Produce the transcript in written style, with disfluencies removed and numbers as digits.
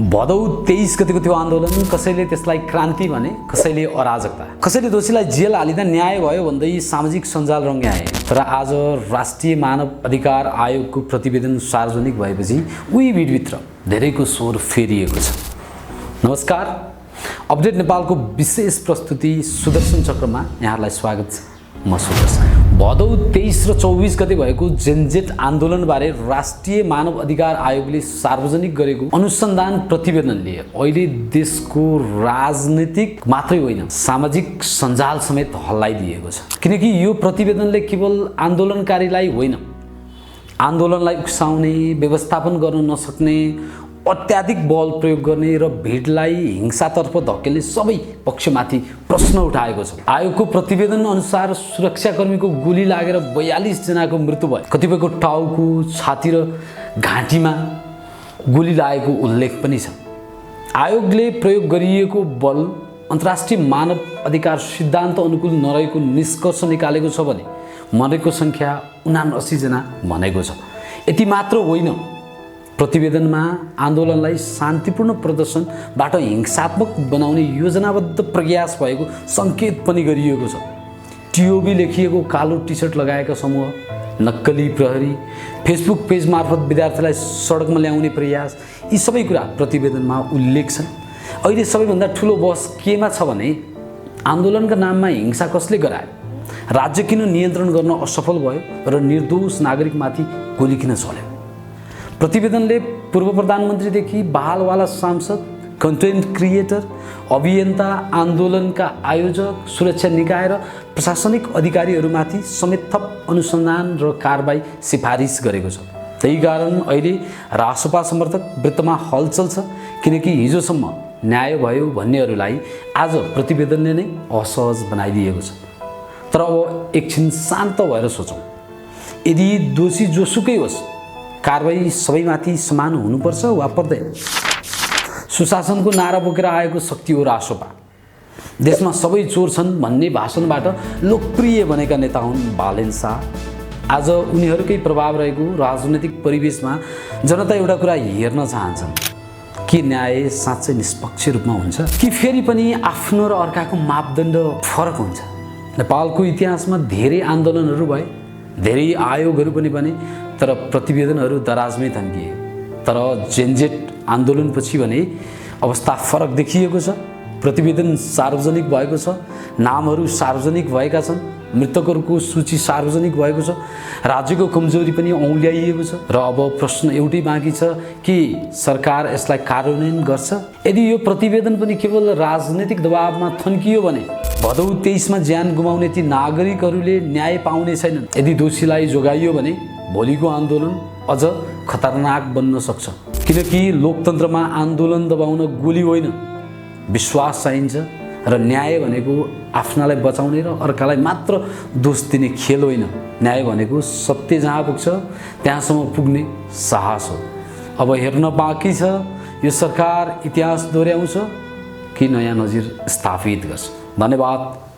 भदौ 23 गतिको त्यो आन्दोलन कसैले त्यसलाई क्रान्ति भने, कसैले अराजकता, कसैले दोषीलाई जेल हालिँदा न्याय भयो भन्दै सामाजिक सञ्जाल रङ्ग्याए। तर आज राष्ट्रिय मानव अधिकार आयोगको प्रतिवेदन सार्वजनिक भएपछि उही भिडभित्र धेरैको स्वर फेरिएको छ। नमस्कार, अपडेट नेपालको विशेष प्रस्तुति सुदर्शन चक्रमा यहाँहरूलाई स्वागत छ। म सुदर्शन। भदौ 23 र 24 गते भएको जेनजेट आन्दोलनबारे राष्ट्रिय मानव अधिकार आयोगले सार्वजनिक गरेको अनुसन्धान प्रतिवेदनले अहिले देशको राजनीतिक मात्रै होइन, सामाजिक सञ्जाल समेत हल्लाइदिएको छ। किनकि यो प्रतिवेदनले केवल आन्दोलनकारीलाई होइन, आन्दोलनलाई उक्साउने, व्यवस्थापन गर्न नसक्ने, अत्याधिक बल प्रयोग गर्ने र भिडलाई हिंसातर्फ धकेल्ने सबै पक्षमाथि प्रश्न उठाएको छ। आयोगको प्रतिवेदन अनुसार सुरक्षाकर्मीको गोली लागेर 42 जनाको मृत्यु भयो। कतिपयको टाउको, छाती र घाँटीमा गोली लागेको उल्लेख पनि छ। आयोगले प्रयोग गरिएको बल अन्तर्राष्ट्रिय मानव अधिकार सिद्धान्त अनुकूल नरहेको निष्कर्ष निकालेको छ भने मरेको सङ्ख्या 79 जना भनेको छ। यति मात्र होइन, प्रतिवेदनमा आन्दोलनलाई शान्तिपूर्ण प्रदर्शनबाट हिंसात्मक बनाउने योजनाबद्ध प्रयास भएको सङ्केत पनि गरिएको छ। टिओबी लेखिएको कालो टी सर्ट लगाएका समूह, नक्कली प्रहरी, फेसबुक पेज मार्फत विद्यार्थीलाई सडकमा ल्याउने प्रयास, यी सबै कुरा प्रतिवेदनमा उल्लेख छन्। अहिले सबैभन्दा ठुलो बहस केमा छ भने आन्दोलनका नाममा हिंसा कसले गरायो, राज्य किन नियन्त्रण गर्न असफल भयो र निर्दोष नागरिकमाथि गोली किन चल्यो। प्रतिवेदनले पूर्व प्रधानमन्त्रीदेखि बहालवाला सांसद, कन्टेन्ट क्रिएटर, अभियन्ता, आन्दोलनका आयोजक, सुरक्षा निकाय र प्रशासनिक अधिकारीहरूमाथि समेत थप अनुसन्धान र कारबाही सिफारिस गरेको छ। त्यही कारण अहिले रासोपा समर्थक वृत्तमा हलचल छ, किनकि हिजोसम्म न्याय भयो भन्नेहरूलाई आज प्रतिवेदनले नै असहज बनाइदिएको छ। तर अब एकछिन शान्त भएर सोचौँ। यदि दोषी जोसुकै होस्, कारबाही सबैमाथि समान हुनुपर्छ वा पर्दैन? सुशासनको नारा बोकेर आएको शक्ति हो रासोपा। देशमा सबै चोर छन् भन्ने भाषणबाट लोकप्रिय बनेका नेता हुन् बालेन शाह। आज उनीहरूकै प्रभाव रहेको राजनैतिक परिवेशमा जनता एउटा कुरा हेर्न चाहन्छन्, के न्याय साँच्चै निष्पक्ष रूपमा हुन्छ कि फेरि पनि आफ्नो र अर्काको मापदण्ड फरक हुन्छ। नेपालको इतिहासमा धेरै आन्दोलनहरू भए, धेरै आयोगहरू पनि बने, तर प्रतिवेदनहरू दराजमै थन्किए। तर जेनजेट आन्दोलनपछि भने अवस्था फरक देखिएको छ। प्रतिवेदन सार्वजनिक भएको छ, नामहरू सार्वजनिक भएका छन्, मृतकहरूको सूची सार्वजनिक भएको छ, राज्यको कमजोरी पनि औँल्याइएको छ। र अब प्रश्न एउटै बाँकी छ कि सरकार यसलाई कार्यान्वयन गर्छ। यदि यो प्रतिवेदन पनि केवल राजनीतिक दबावमा थन्कियो भने भदौ 23 मा ज्यान गुमाउने ती नागरिकहरूले न्याय पाउने छैनन्। यदि दोषीलाई जोगाइयो भने भोलिको आन्दोलन अझ खतरनाक बन्न सक्छ। किनकि लोकतन्त्रमा आन्दोलन दबाउन गोली होइन, विश्वास चाहिन्छ। र न्याय भनेको आफ्नालाई बचाउने र अर्कालाई मात्र दोष दिने खेल होइन। न्याय भनेको सत्य जहाँ पुग्छ त्यहाँसम्म पुग्ने साहस हो। अब हेर्न बाँकी छ, यो सरकार इतिहास दोहोऱ्याउँछ कि नयाँ नजिर स्थापित गर्छ। धन्यवाद।